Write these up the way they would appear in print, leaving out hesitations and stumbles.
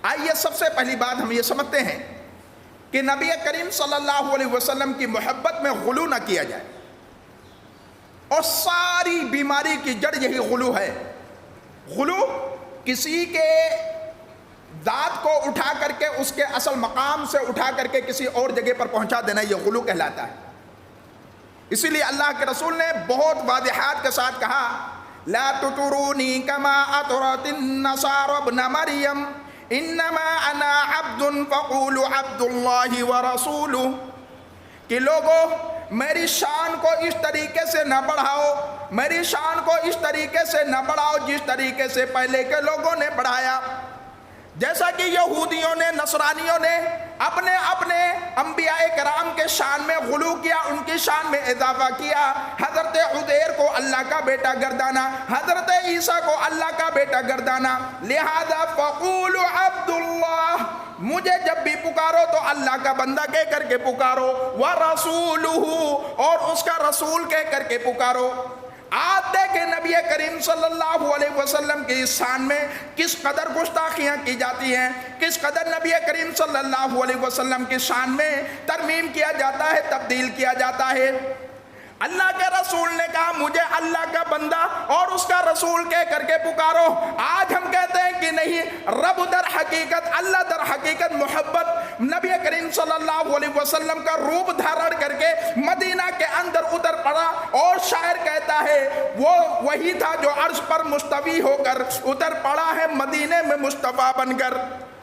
آئیے سب سے پہلی بات ہم یہ سمجھتے ہیں کہ نبی کریم صلی اللہ علیہ وسلم کی محبت میں غلو نہ کیا جائے، اور ساری بیماری کی جڑ یہی غلو ہے۔ غلو کسی کے ذات کو اٹھا کر کے اس کے اصل مقام سے اٹھا کر کے کسی اور جگہ پر پہنچا دینا، یہ غلو کہلاتا ہے۔ اسی لیے اللہ کے رسول نے بہت واضحات کے ساتھ کہا، لا تطرونی کما اطرت النصارى ابن مریم انما انا عبد فقولوا عبد اللہ ورسولہ، کہ لوگوں میری شان کو اس طریقے سے نہ بڑھاؤ، میری شان کو اس طریقے سے نہ بڑھاؤ جس طریقے سے پہلے کے لوگوں نے بڑھایا۔ جیسا کہ یہودیوں نے، نصرانیوں نے اپنے انبیاء کرام کے شان میں غلو کیا، ان کی شان میں اضافہ کیا، حضرت عزیر کو اللہ کا بیٹا گردانا، حضرت عیسیٰ کو اللہ کا بیٹا گردانا۔ لہذا فقولوا عبد اللہ، مجھے جب بھی پکارو تو اللہ کا بندہ کہہ کر کے پکارو، ورسولہ، اور اس کا رسول کہہ کر کے پکارو۔ آج دیکھیں نبی کریم صلی اللہ علیہ وسلم کی اس شان میں کس قدر گستاخیاں کی جاتی ہیں، کس قدر نبی کریم صلی اللہ علیہ وسلم کی شان میں ترمیم کیا جاتا ہے، تبدیل کیا جاتا ہے۔ اللہ کے رسول نے کہا مجھے اللہ کا بندہ اور اس کا رسول کہہ کر کے پکارو۔ آج ہم کہتے ہیں کہ نہیں، رب در حقیقت، اللہ در حقیقت محبت نبی کریم صلی اللہ علیہ وسلم کا روپ دھارن کر کے مدینہ کے اندر اتر پڑا، اور شاعر کہتا ہے وہ وہی تھا جو عرش پر مستوی ہو کر اتر پڑا ہے مدینے میں مصطفیٰ بن کر۔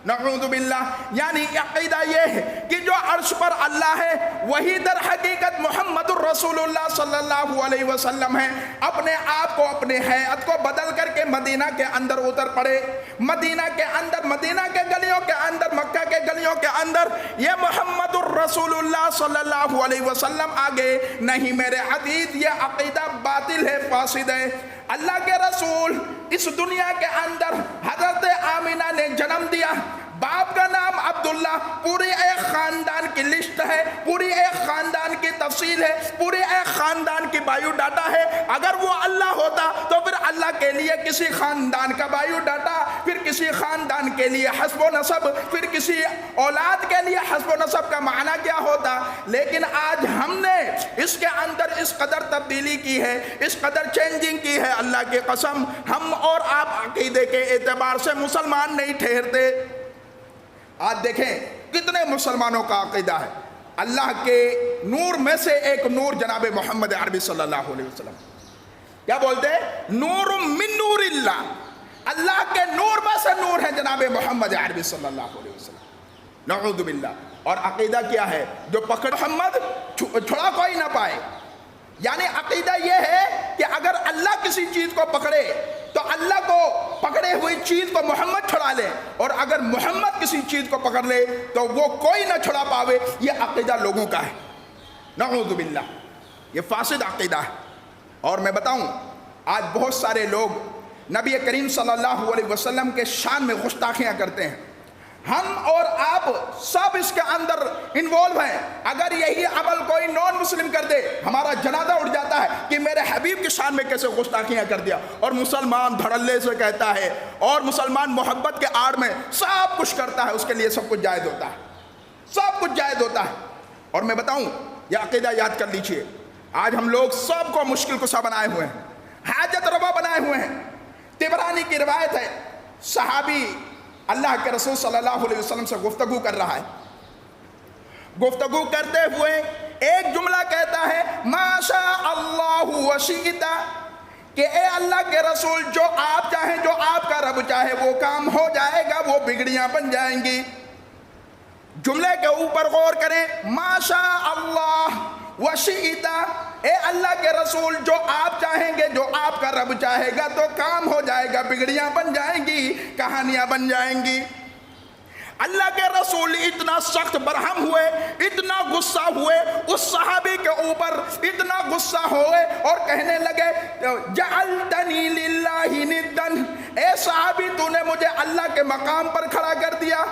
نعوذ باللہ، یعنی عقیدہ یہ ہے کہ جو عرش پر اللہ ہے وہی در حقیقت محمد الرسول اللہ صلی اللہ علیہ وسلم ہے۔ اپنے آپ کو، اپنے حیات کو بدل کر کے مدینہ کے اندر اتر پڑے، مدینہ کے اندر، مدینہ کے گلیوں کے اندر، مکہ کے گلیوں کے اندر یہ محمد الرسول اللہ صلی اللہ علیہ وسلم آگے نہیں میرے عزیز، یہ عقیدہ باطل ہے، فاسد ہے۔ اللہ کے رسول اس دنیا کے اندر حضرت آمینہ نے جنم دیا، باپ کا نام عبداللہ، پوری ایک خاندان کی لسٹ ہے، پوری ایک خاندان کی تفصیل ہے، پوری ایک خاندان کی بایو ڈاٹا ہے۔ اگر وہ اللہ ہوتا تو پھر اللہ کے لیے کسی خاندان کا بایو ڈاٹا، پھر کسی خاندان کے لیے حسب و نسب، پھر کسی اولاد کے لیے حسب و نسب کا معنی کیا ہوتا؟ لیکن آج ہم نے اس کے اندر اس قدر تبدیلی کی ہے، اس قدر چینجنگ کی ہے، اللہ کی قسم ہم اور آپ عقیدے کے اعتبار سے مسلمان نہیں ٹھہرتے۔ آج دیکھیں کتنے مسلمانوں کا عقیدہ ہے اللہ کے نور میں سے ایک نور جناب محمد عربی صلی اللہ علیہ وسلم، کیا بولتے ہیں؟ نور من نور اللہ، اللہ کے نور میں سے نور ہے جناب محمد عربی صلی اللہ علیہ وسلم۔ نعوذ باللہ۔ اور عقیدہ کیا ہے؟ جو پکڑ محمد چھڑا کوئی نہ پائے، یعنی عقیدہ یہ ہے کہ اگر اللہ کسی چیز کو پکڑے تو اللہ کو پکڑے ہوئی چیز کو محمد چھڑا لے، اور اگر محمد کسی چیز کو پکڑ لے تو وہ کوئی نہ چھڑا پاوے۔ یہ عقیدہ لوگوں کا ہے، نعوذ باللہ، یہ فاسد عقیدہ ہے۔ اور میں بتاؤں آج بہت سارے لوگ نبی کریم صلی اللہ علیہ وسلم کے شان میں گستاخیاں کرتے ہیں، ہم اور آپ سب اس کے اندر انوالو ہیں۔ اگر یہی عمل کوئی نان مسلم کر دے ہمارا جنازہ اٹھ جاتا ہے کہ میرے حبیب کی شان میں کیسے گستاخیاں کر دیا، اور مسلمان دھڑلے سے کہتا ہے، اور مسلمان محبت کے آڑ میں سب کچھ کرتا ہے، اس کے لیے سب کچھ جائز ہوتا ہے، سب کچھ جائز ہوتا ہے۔ اور میں بتاؤں یہ عقیدہ یاد کر لیجئے، آج ہم لوگ سب کو مشکل کشا بنائے ہوئے ہیں، حاجت روا بنائے ہوئے ہیں۔ طبرانی کی روایت ہے، صحابی اللہ کے رسول صلی اللہ علیہ وسلم سے گفتگو کر رہا ہے، گفتگو کرتے ہوئے ایک جملہ کہتا ہے ما شاء اللہ وشئت، کہ اے اللہ کے رسول جو آپ چاہیں، جو آپ کا رب چاہے وہ کام ہو جائے گا، وہ بگڑیاں بن جائیں گی۔ جملے کے اوپر غور کریں، ما شاء اللہ وشئت، اے اللہ کے رسول جو آپ چاہیں گے، جو آپ کا رب چاہے گا تو کام ہو جائے گا، بگڑیاں بن جائیں گی، کہانیاں بن جائیں گی۔ اللہ کے رسول اتنا سخت برہم ہوئے، اتنا غصہ ہوئے اس صحابی کے اوپر، اتنا غصہ ہوئے اور کہنے لگے جعلتنی للہ ندا، اے صحابی تو نے مجھے اللہ کے مقام پر کھڑا کر دیا۔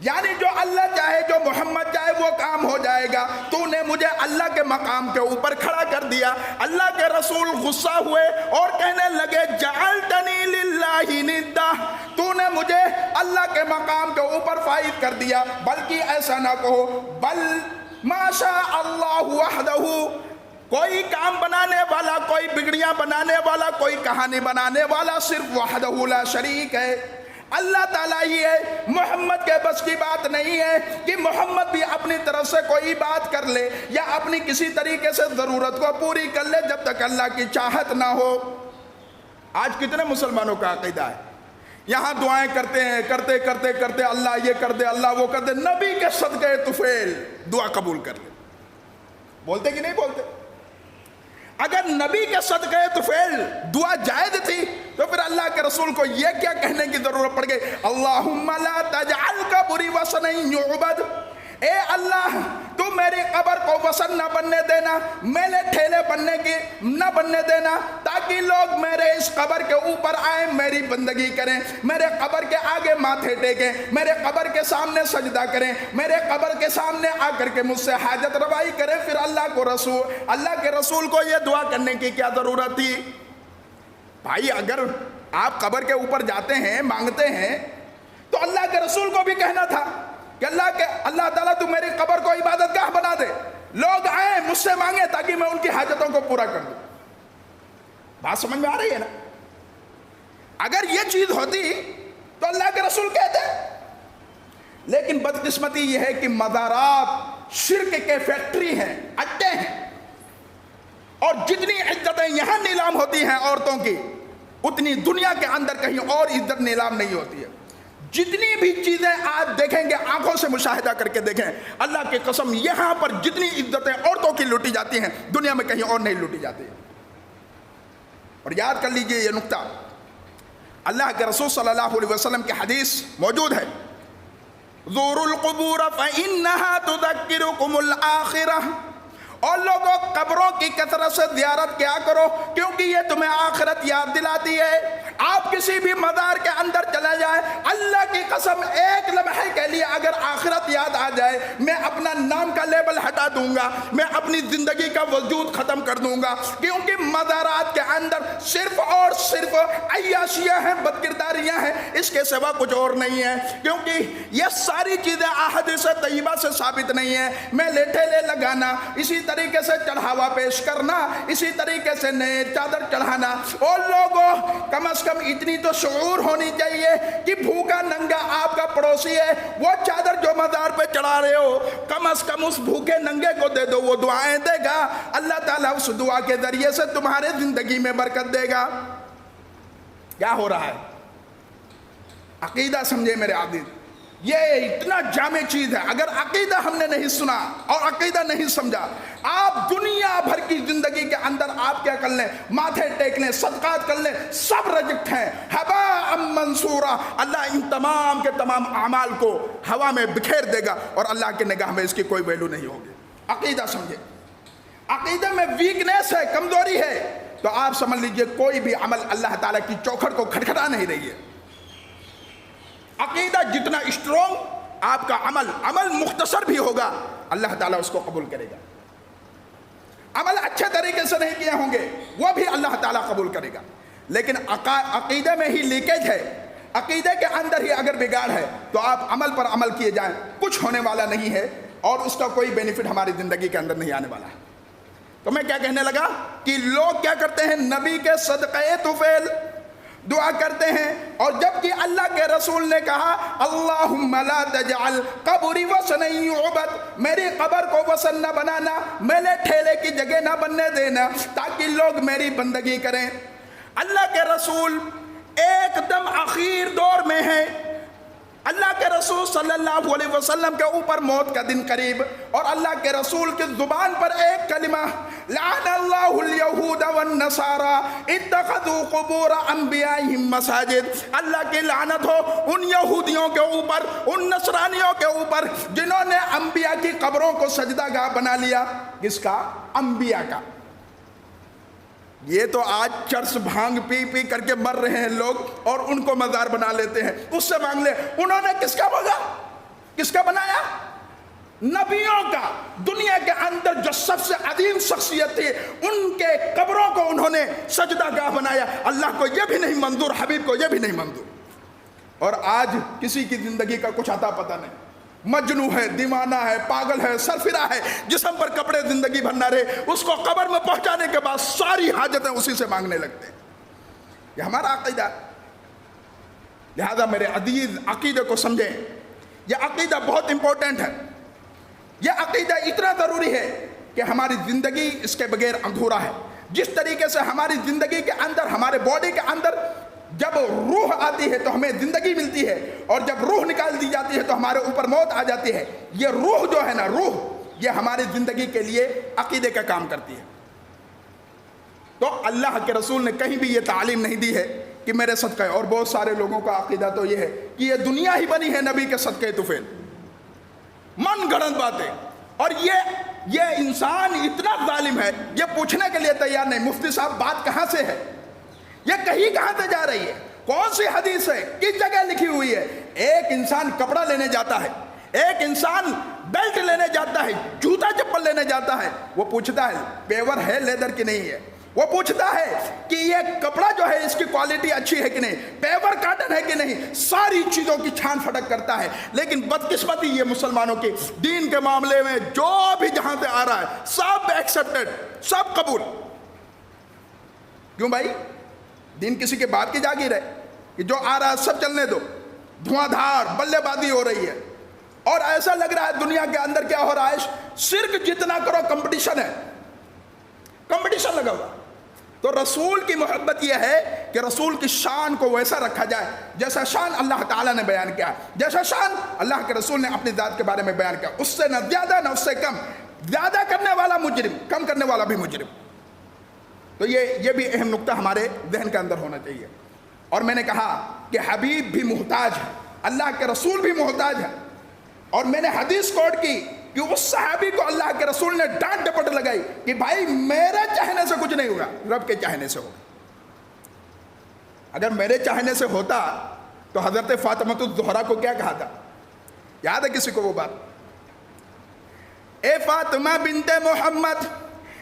یعنی جو اللہ چاہے، جو محمد چاہے وہ کام ہو جائے گا۔ تو نے مجھے اللہ کے مقام کے اوپر کھڑا کر دیا۔ اللہ کے رسول غصہ ہوئے اور کہنے لگے جعلتنی للہ ندا، تو نے مجھے اللہ کے مقام کے اوپر فائز کر دیا۔ بلکہ ایسا نہ کہو، بل ما شاء اللہ وحدہ، کوئی کام بنانے والا، کوئی بگڑیاں بنانے والا، کوئی کہانی بنانے والا صرف وحدہ لا شریک ہے، اللہ تعالیٰ ہی ہے۔ محمد کے بس کی بات نہیں ہے کہ محمد بھی اپنی طرف سے کوئی بات کر لے یا اپنی کسی طریقے سے ضرورت کو پوری کر لے جب تک اللہ کی چاہت نہ ہو۔ آج کتنے مسلمانوں کا عقیدہ ہے، یہاں دعائیں کرتے ہیں، کرتے کرتے کرتے اللہ یہ کر دے، اللہ وہ کر دے، نبی کے صدقے طفیل دعا قبول کر لے۔ بولتے کہ نہیں بولتے؟ اگر نبی کے صدقے طفیل دعا جائز تھی تو پھر اللہ کے رسول کو یہ کیا کہنے کی ضرورت پڑ گئی، اللہم لا تجعل قبری وثنا یعبد، اے اللہ تو میری قبر کو وثن نہ بننے دینا، میرے ٹھیلے نہ بننے دینا، تاکہ لوگ میرے اس قبر کے اوپر آئیں، میری بندگی کریں، میرے قبر کے آگے ماتھے ٹیکیں، میرے قبر کے سامنے سجدہ کریں، میرے قبر کے سامنے آ کر کے مجھ سے حاجت روائی کریں۔ پھر اللہ کے رسول کو یہ دعا کرنے کی کیا ضرورت تھی؟ بھائی اگر آپ قبر کے اوپر جاتے ہیں، مانگتے ہیں، تو اللہ کے رسول کو بھی کہنا تھا کہ اللہ تعالیٰ تو میری قبر کو عبادت گاہ بنا دے، لوگ آئیں مجھ سے مانگیں تاکہ میں ان کی حاجتوں کو پورا کر دوں۔ بات سمجھ میں آ رہی ہے نا؟ اگر یہ چیز ہوتی تو اللہ کے رسول کہتے، لیکن بدقسمتی یہ ہے کہ مزارات شرک کے فیکٹری ہیں، اڈے ہیں، اور جتنی عزتیں یہاں نیلام ہوتی ہیں عورتوں کی، اتنی دنیا کے اندر کہیں اور عزت نیلام نہیں ہوتی ہے۔ جتنی بھی چیزیں آپ دیکھیں گے، آنکھوں سے مشاہدہ کر کے دیکھیں، اللہ کی قسم یہاں پر جتنی عزتیں عورتوں کی لوٹی جاتی ہیں دنیا میں کہیں اور نہیں لوٹی جاتی ہے۔ اور یاد کر لیجئے یہ نقطہ، اللہ کے رسول صلی اللہ علیہ وسلم کی حدیث موجود ہے، زوروا القبور فإنها تذکرکم الآخرہ، اور لوگوں قبروں کی کثرت سے زیارت کیا کرو کیونکہ یہ تمہیں آخرت یاد دلاتی ہے۔ آپ کسی بھی مزار کے اندر چلا جائے، اللہ کی قسم ایک لمحے کے لیے اگر آخرت یاد آ جائے، میں اپنا نام کا لیبل ہٹا دوں گا، میں اپنی زندگی کا وجود ختم کر دوں گا، کیونکہ مزارات کے اندر صرف اور صرف عیاشیاں ہیں، بدکرداریاں ہیں، اس کے سوا کچھ اور نہیں ہے۔ کیونکہ یہ ساری چیزیں احادیث طیبہ سے ثابت نہیں ہیں۔ میں لیٹھے لگانا، اسی طریقے سے چڑھاوا پیش کرنا، اسی طریقے سے نئے چادر چڑھانا، اور لوگوں کم از کم اتنی تو شعور ہونی چاہیے کہ بھوکا ننگا آپ کا پڑوسی ہے، وہ چادر جو مزار پہ چڑھا رہے ہو کم از کم اس بھوکے ننگے کو دے دو، وہ دعائیں دے گا، اللہ تعالیٰ اس دعا کے ذریعے سے تمہارے زندگی میں برکت دے گا۔ کیا ہو رہا ہے؟ عقیدہ سمجھے میرے عزیز، یہ اتنا جامع چیز ہے۔ اگر عقیدہ ہم نے نہیں سنا اور عقیدہ نہیں سمجھا، آپ دنیا بھر کی زندگی کے اندر آپ کیا کر لیں، ماتھے ٹیک لیں، صدقات کر لیں، سب رجکٹ ہیں، ہباء منصورا، اللہ ان تمام کے تمام اعمال کو ہوا میں بکھیر دے گا اور اللہ کی نگاہ میں اس کی کوئی ویلو نہیں ہوگی۔ عقیدہ سمجھے، عقیدہ میں ویکنیس ہے، کمزوری ہے، تو آپ سمجھ لیجئے کوئی بھی عمل اللہ تعالیٰ کی چوکھٹ کو کھٹکھٹا نہیں رہی ہے۔ عقیدہ جتنا اسٹرونگ، آپ کا عمل مختصر بھی ہوگا، اللہ تعالیٰ اس کو قبول کرے گا۔ عمل اچھے طریقے سے نہیں کیے ہوں گے، وہ بھی اللہ تعالیٰ قبول کرے گا، لیکن عقیدے میں ہی لیکیج ہے، عقیدے کے اندر ہی اگر بگاڑ ہے تو آپ عمل پر عمل کیے جائیں، کچھ ہونے والا نہیں ہے اور اس کا کوئی بینیفٹ ہماری زندگی کے اندر نہیں آنے والا ہے۔ تو میں کیا کہنے لگا کہ لوگ کیا کرتے ہیں، نبی کے صدقے طفیل دعا کرتے ہیں، اور جبکہ اللہ کے رسول نے کہا اللہم لا تجعل قبری وثنا یعبد، میری قبر کو وثن نہ بنانا، میرے ٹھیلے کی جگہ نہ بننے دینا تاکہ لوگ میری بندگی کریں۔ اللہ کے رسول ایک دم اخیر دور میں ہیں، اللہ کے رسول صلی اللہ علیہ وسلم کے اوپر موت کا دن قریب، اور اللہ کے رسول کی زبان پر ایک کلمہ، لعن اللہ الیہود والنصارى اتخذوا قبور انبیائہم مساجد، اللہ کی لعنت ہو ان یہودیوں کے اوپر، ان نصرانیوں کے اوپر جنہوں نے انبیاء کی قبروں کو سجدہ گاہ بنا لیا۔ کس کا؟ انبیاء کا۔ یہ تو آج چرس بھانگ پی پی کر کے مر رہے ہیں لوگ اور ان کو مزار بنا لیتے ہیں، اس سے مانگ لے، انہوں نے کس کا مانگا؟ کس کا بنایا؟ نبیوں کا. دنیا کے اندر جو سب سے عظیم شخصیت تھی ان کے قبروں کو انہوں نے سجدہ گاہ بنایا. اللہ کو یہ بھی نہیں منظور, حبیب کو یہ بھی نہیں منظور. اور آج کسی کی زندگی کا کچھ عطا پتہ نہیں, مجنوں ہے, دیوانہ ہے, پاگل ہے, سرفرا ہے, جسم پر کپڑے زندگی بھر نہ رہے, اس کو قبر میں پہنچانے کے بعد ساری حاجتیں اسی سے مانگنے لگتے ہیں. یہ ہمارا عقیدہ. لہذا میرے عزیز عقیدے کو سمجھیں. یہ عقیدہ بہت امپورٹنٹ ہے. یہ عقیدہ اتنا ضروری ہے کہ ہماری زندگی اس کے بغیر ادھورا ہے. جس طریقے سے ہماری زندگی کے اندر, ہمارے باڈی کے اندر جب روح آتی ہے تو ہمیں زندگی ملتی ہے, اور جب روح نکال دی جاتی ہے تو ہمارے اوپر موت آ جاتی ہے. یہ روح جو ہے نا, روح, یہ ہماری زندگی کے لیے عقیدے کا کام کرتی ہے. تو اللہ کے رسول نے کہیں بھی یہ تعلیم نہیں دی ہے کہ میرے صدقے. اور بہت سارے لوگوں کا عقیدہ تو یہ ہے کہ یہ دنیا ہی بنی ہے نبی کے صدقے طفیل, من گھڑت باتیں. اور یہ انسان اتنا ظالم ہے, یہ پوچھنے کے لیے تیار نہیں, مفتی صاحب بات کہاں سے ہے, یہ کہیں کہاں سے جا رہی ہے, کون سی حدیث ہے, کس جگہ لکھی ہوئی ہے. ایک انسان کپڑا لینے جاتا ہے, ایک انسان بیلٹ لینے جاتا ہے, جوتا چپل لینے جاتا ہے, وہ پوچھتا ہے پیور ہے لیدر کی نہیں ہے, وہ پوچھتا ہے کہ یہ کپڑا جو ہے اس کی کوالٹی اچھی ہے کہ نہیں, پیور کاٹن ہے کہ نہیں, ساری چیزوں کی چھان پھٹک کرتا ہے. لیکن بدقسمتی یہ مسلمانوں کی, دین کے معاملے میں جو بھی جہاں سے آ رہا ہے سب ایکسیپٹڈ, سب قبول. کیوں بھائی؟ دین کسی کے بات کی جاگیر ہے کہ جو آ رہا ہے سب چلنے دو, دھواں دھار بلے بازی ہو رہی ہے. اور ایسا لگ رہا ہے دنیا کے اندر کیا ہو رہا ہے, شرک جتنا کرو کمپٹیشن ہے, کمپٹیشن لگا ہوا. تو رسول کی محبت یہ ہے کہ رسول کی شان کو ویسا رکھا جائے جیسا شان اللہ تعالیٰ نے بیان کیا, جیسا شان اللہ کے رسول نے اپنی ذات کے بارے میں بیان کیا. اس سے نہ زیادہ نہ اس سے کم, زیادہ کرنے والا مجرم, کم کرنے والا بھی مجرم. تو یہ بھی اہم نقطہ ہمارے ذہن کے اندر ہونا چاہیے. اور میں نے کہا کہ حبیب بھی محتاج ہے, اللہ کے رسول بھی محتاج ہے. اور میں نے حدیث کوٹ کی کہ اس صحابی کو اللہ کے رسول نے ڈانٹ ڈپٹ لگائی کہ بھائی میرے چاہنے سے کچھ نہیں ہوگا, رب کے چاہنے سے ہوگا. اگر میرے چاہنے سے ہوتا تو حضرت فاطمہ الزہرا کو کیا کہا تھا, یاد ہے کسی کو وہ بات؟ اے فاطمہ بنت محمد,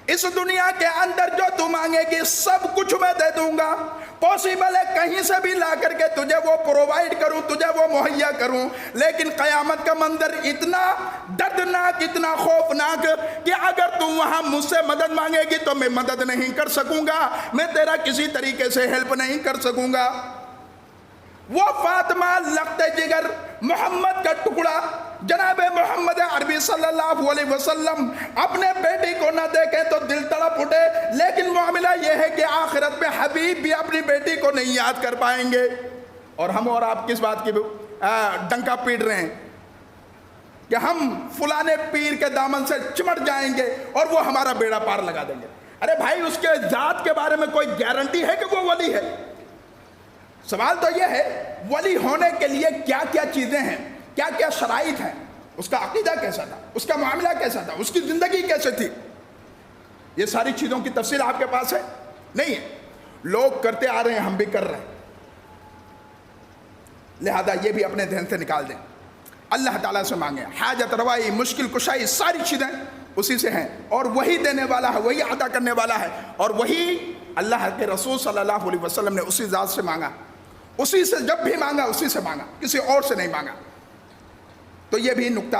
اس دنیا کے اندر جو تو مانگے گی سب کچھ میں دے دوں گا. پاسبل ہے کہیں سے بھی لا کر کے تجھے وہ پرووائڈ کروں, تجھے وہ مہیا کروں, لیکن قیامت کا منظر اتنا دردناک, اتنا خوفناک کہ اگر تم وہاں مجھ سے مدد مانگے گی تو میں مدد نہیں کر سکوں گا, میں تیرا کسی طریقے سے ہیلپ نہیں کر سکوں گا. وہ فاطمہ لخت جگر, محمد کا ٹکڑا, جناب محمد عربی صلی اللہ علیہ وسلم اپنے بیٹی کو نہ دیکھیں تو دل تڑپ اٹھے. لیکن معاملہ یہ ہے کہ آخرت میں حبیب بھی اپنی بیٹی کو نہیں یاد کر پائیں گے. اور ہم اور آپ کس بات کی ڈنکا پیٹ رہے ہیں کہ ہم فلانے پیر کے دامن سے چمٹ جائیں گے اور وہ ہمارا بیڑا پار لگا دیں گے. ارے بھائی, اس کے ذات کے بارے میں کوئی گارنٹی ہے کہ وہ ولی ہے؟ سوال تو یہ ہے ولی ہونے کے لیے کیا کیا چیزیں ہیں, کیا کیا شرائط ہیں, اس کا عقیدہ کیسا تھا, اس کا معاملہ کیسا تھا, اس کی زندگی کیسے تھی. یہ ساری چیزوں کی تفصیل آپ کے پاس ہے نہیں ہے. لوگ کرتے آ رہے ہیں, ہم بھی کر رہے ہیں. لہذا یہ بھی اپنے ذہن سے نکال دیں, اللہ تعالیٰ سے مانگیں. حاجت روائی, مشکل کشائی, ساری چیزیں اسی سے ہیں, اور وہی دینے والا ہے, وہی عطا کرنے والا ہے. اور وہی اللہ کے رسول صلی اللہ علیہ وسلم نے اسی ذات سے مانگا, اسی سے جب بھی مانگا اسی سے مانگا, کسی اور سے نہیں مانگا. تو یہ بھی نقطہ